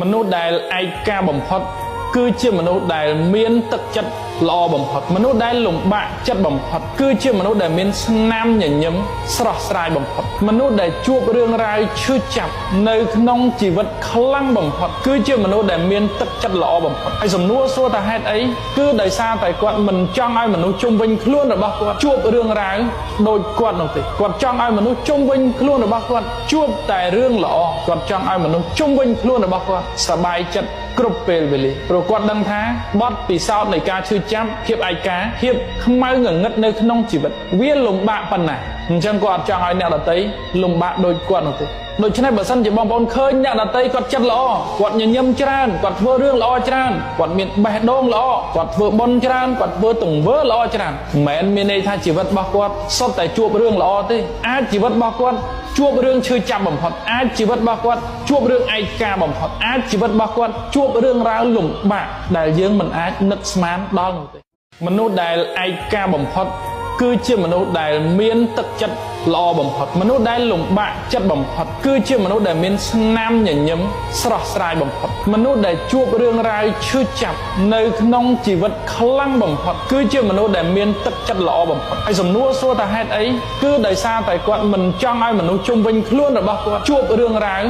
មនុស្សដែលឯកាបំផុតគឺជាមនុស្សដែលមានទឹកចិត្តល្អបំផុតមនុស្សដែលលំបាកចិត្តបំផុតគឺជាមនុស្សដែលមានស្នាមញញឹមស្រស់ស្រាយបំផុតមនុស្សដែលជួបរឿងរ៉ាវឈឺចាប់នៅក្នុងជីវិតខ្លាំងបំផុតគឺជាមនុស្សដែលមានទឹកចិត្តល្អបំផុតហើយសំណួរសួរថាហេតុអីគឺដោយសារតែគាត់មិនចង់ឲ្យមនុស្សជុំវិញខ្លួនរបស់គាត់ជួបរឿងរ៉ាវដូចគាត់នោះទេគាត់ចង់ឲ្យមនុស្សជុំវិញខ្លួនរបស់គាត់ជួបតែរឿងល្អគាត់ចង់ឲ្យមនុស្សជុំវិញខ្លួនរបស់គាត់សប្បាយចិត្តគ្រប់ពេលវេលាព្រោះគាត់ដឹងថាបទពិសោធន៍នៃការឈឺចាប់ភាពឯកាភាពខ្មៅងងឹតនៅក្នុងជីវិតវាលំបាកប៉ុណ្ណាអញ្ចឹងគាត់អត់ចង់ឲ្យអ្នកដទៃលំបាកដូចគាត់នោះទេដូច្នេះបើសិនជាបងប្អូនឃើញអ្នកដទៃគាត់ចិត្តល្អគាត់ញញឹមច្រើនគាត់ធ្វើរឿងល្អច្រើនគាត់មានបេះដូងល្អគាត់ធ្វើបុណ្យច្រើនគាត់ធ្វើទង្វើល្អច្រើនមិនមែនមានន័យថាជីវិតរបស់គាត់សុទ្ធតែជួបរឿងល្អទេអាចជីវិតរបស់គាត់ជួបរឿងឈឺចាប់បំផុតអាចជីវិតរបស់គាត់ជួបរឿងឯកាបំផុតអាចជីវិតរបស់គាត់ជួបរឿងរ៉ាវលំបាកដែលយើងមិនអាចនឹកស្មានដល់នោះទេមនុស្សដែលឯកាបំផុតគឺជាមនុស្សដែលមានទឹកចិត្តល្អបំផុតមនុស្សដែលលំបាកចិត្តបំផុតគឺជាមនុស្សដែលមានស្នាមញញឹមស្រស់ស្រាយបំផុតមនុស្សដែលជួបរឿងរ៉ាវឈឺចាប់នៅក្នុងជីវិតខ្លាំងបំផុតគឺជាមនុស្សដែលមានទឹកចិត្តល្អបំផុតហើយសំណួរសួរថាហេតុអីគឺដោយសារតែគាត់មិនចង់ឲ្យមនុស្សជុំវិញខ្លួនរបស់គាត់ជួបរឿងរ៉ាវ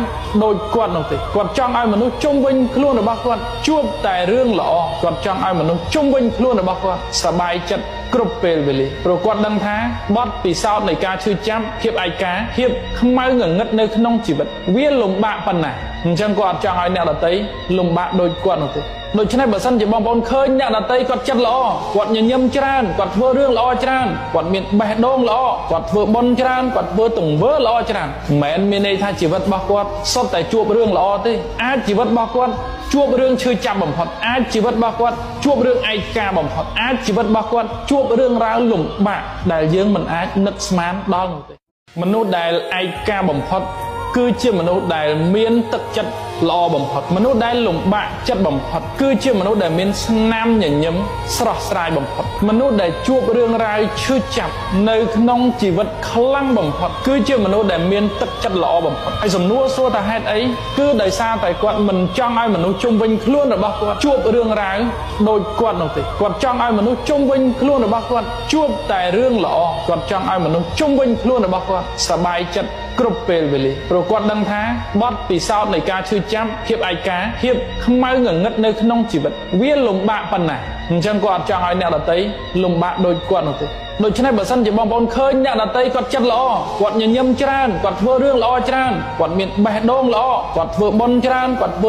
ដូចគាត់នោះទេគាត់ចង់ឲ្យមនុស្សជុំវិញខ្លួនរបស់គាត់ជួបតែរឿងល្អគាត់ចង់ឲ្យមនុស្សជុំវិញខ្លួនរបស់គាត់សប្បាយចិត្តគ្រប់ពេលវេលាព្រោះគាត់ដឹងថាបទពិសោធន៍នៃការឈឺចាប់ភាពឯកាភាពខ្មៅងងឹតនៅក្នុងជីវិតវាលំបាកប៉ុណ្ណាអញ្ចឹងគាត់អត់ចង់ឲ្យអ្នកដទៃលំបាកដូចគាត់នោះទេដូច្នេះបើសិនជាបងប្អូនឃើញអ្នកដទៃគាត់ចិត្តល្អគាត់ញញឹមច្រើនគាត់ធ្វើរឿងល្អច្រើនគាត់មានបេះដូងល្អគាត់ធ្វើបុណ្យច្រើនគាត់ធ្វើទង្វើល្អច្រើនមិនមែនមានន័យថាជីវិតរបស់គាត់សុទ្ធតែជួបរឿងល្អទេអាចជីវិតរបស់គាត់ជួបរឿងឈឺចាប់បំផុតអាចជីវិតរបស់គាត់ជួបរឿងឯកាបំផុតអាចជីវិតរបស់គាត់ជួបរឿងរ៉ាវលំបាកដែលយើងមិនអាចនឹកស្មានដល់នោះទេមនុស្សដែលឯកាបំផុតគឺជាមនុស្សដែលមានទឹកចិត្តល្អបំផុតមនុស្សដែលលំបាកចិត្តបំផុតគឺជាមនុស្សដែលមានស្នាមញញឹមស្រស់ស្រាយបំផុតមនុស្សដែលជួបរឿងរ៉ាវឈឺចាប់នៅក្នុងជីវិតខ្លាំងបំផុតគឺជាមនុស្សដែលមានទឹកចិត្តល្អបំផុតហើយសំណួរសួរថាហេតុអីគឺដោយសារតែគាត់មិនចង់ឲ្យមនុស្សជុំវិញខ្លួនរបស់គាត់ជួបរឿងរ៉ាវដូចគាត់នោះទេគាត់ចង់ឲ្យមនុស្សជុំវិញខ្លួនរបស់គាត់ជួបតែរឿងល្អគាត់ចង់ឲ្យមនុស្សជុំវិញខ្លួនរបស់គាត់សប្បាយចិត្តគ្រប់ពេលវេលាព្រោះគាត់ដឹងថាបទពិសោធន៍នៃការឈឺចាប់ភាពឯកាភាពខ្មៅងងឹតនៅក្នុងជីវិតវាលំបាកប៉ុណ្ណាអញ្ចឹងគាត់អត់ចង់ឲ្យអ្នកដទៃលំបាកដូចគាត់នោះទេដូច្នេះបើសិនជាបងប្អូនឃើញអ្នកដទៃគាត់ចិត្តល្អគាត់ញញឹមច្រើនគាត់ធ្វើរឿងល្អច្រើនគាត់មានបេះដូងល្អគាត់ធ្វើបុណ្យច្រើនគាត់ធ្វើ